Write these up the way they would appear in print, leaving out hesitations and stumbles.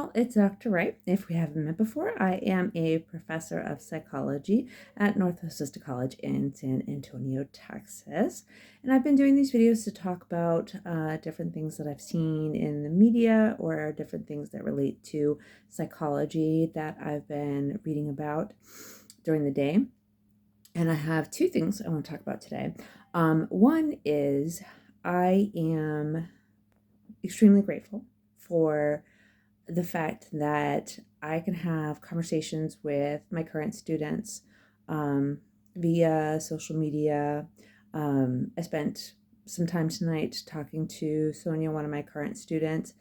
Well, it's Dr. Wright. If we haven't met before, I am a professor of psychology at Northwest Vista College in San Antonio, Texas. And I've been doing these videos to talk about different things that I've seen in the media or different things that relate to psychology that I've been reading about during the day. And I have two things I want to talk about today. One is I am extremely grateful for the fact that I can have conversations with my current students via social media. I spent some time tonight talking to Sonia, one of my current students,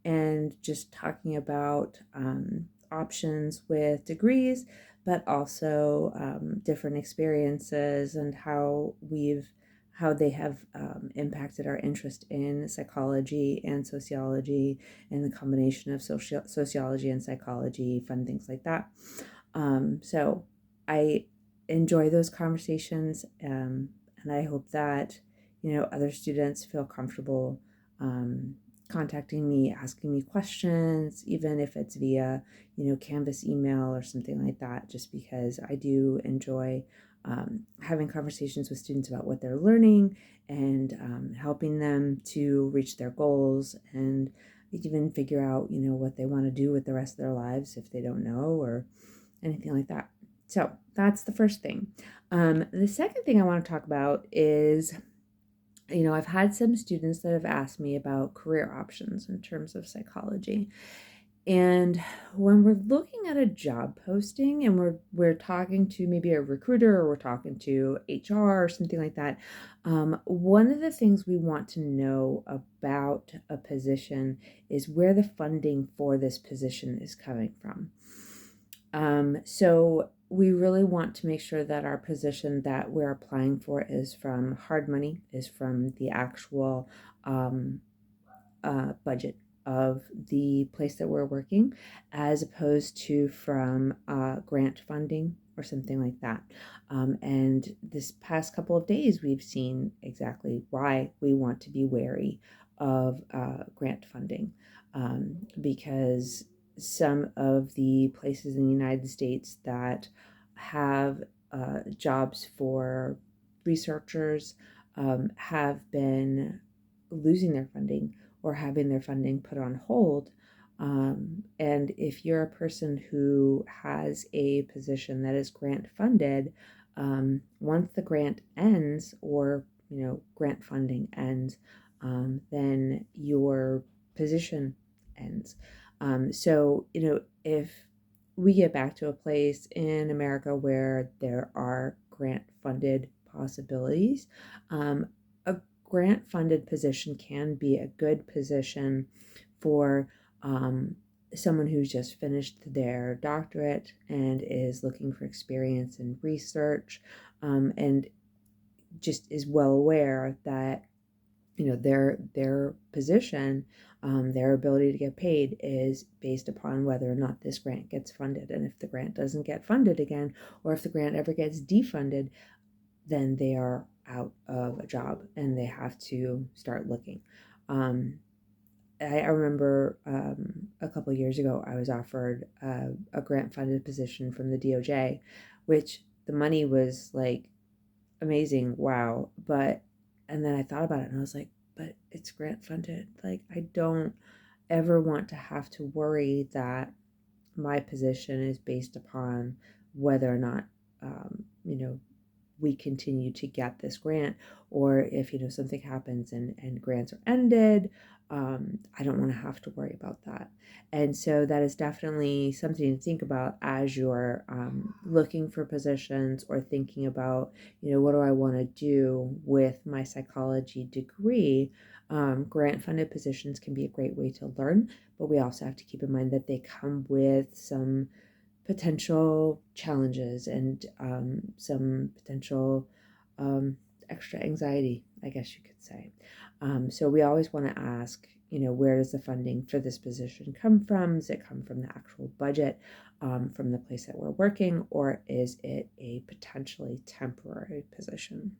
and just talking about options with degrees, but also different experiences and how they have impacted our interest in psychology and sociology and the combination of sociology and psychology, fun things like that. So I enjoy those conversations, and I hope that other students feel comfortable contacting me, asking me questions, even if it's via Canvas email or something like that, just because I do enjoy having conversations with students about what they're learning and helping them to reach their goals and even figure out, what they want to do with the rest of their lives if they don't know or anything like that. So that's the first thing. The second thing I want to talk about is, I've had some students that have asked me about career options in terms of psychology. And when we're looking at a job posting and we're talking to maybe a recruiter or we're talking to HR or something like that, one of the things we want to know about a position is where the funding for this position is coming from. So we really want to make sure that our position that we're applying for is from hard money, is from the actual budget of the place that we're working, as opposed to from grant funding or something like that. And this past couple of days, we've seen exactly why we want to be wary of grant funding, because some of the places in the United States that have jobs for researchers have been losing their funding or having their funding put on hold. And if you're a person who has a position that is grant funded, once the grant ends or grant funding ends, then your position ends. So if we get back to a place in America where there are grant funded possibilities, a grant funded position can be a good position for someone who's just finished their doctorate and is looking for experience in research, and just is well aware that their position, their ability to get paid is based upon whether or not this grant gets funded. And if the grant doesn't get funded again, or if the grant ever gets defunded, then they are out of a job and they have to start looking. I remember a couple of years ago, I was offered a grant funded position from the DOJ, which the money was like amazing. Wow. And then I thought about it and I was like, but it's grant funded. Like, I don't ever want to have to worry that my position is based upon whether or not, we continue to get this grant, or if something happens and grants are ended. I don't want to have to worry about that. And so that is definitely something to think about as you're looking for positions or thinking about what do I want to do with my psychology degree. Grant funded positions can be a great way to learn, but we also have to keep in mind that they come with some potential challenges and some potential extra anxiety, I guess you could say. So we always want to ask, where does the funding for this position come from? Does it come from the actual budget from the place that we're working, or is it a potentially temporary position?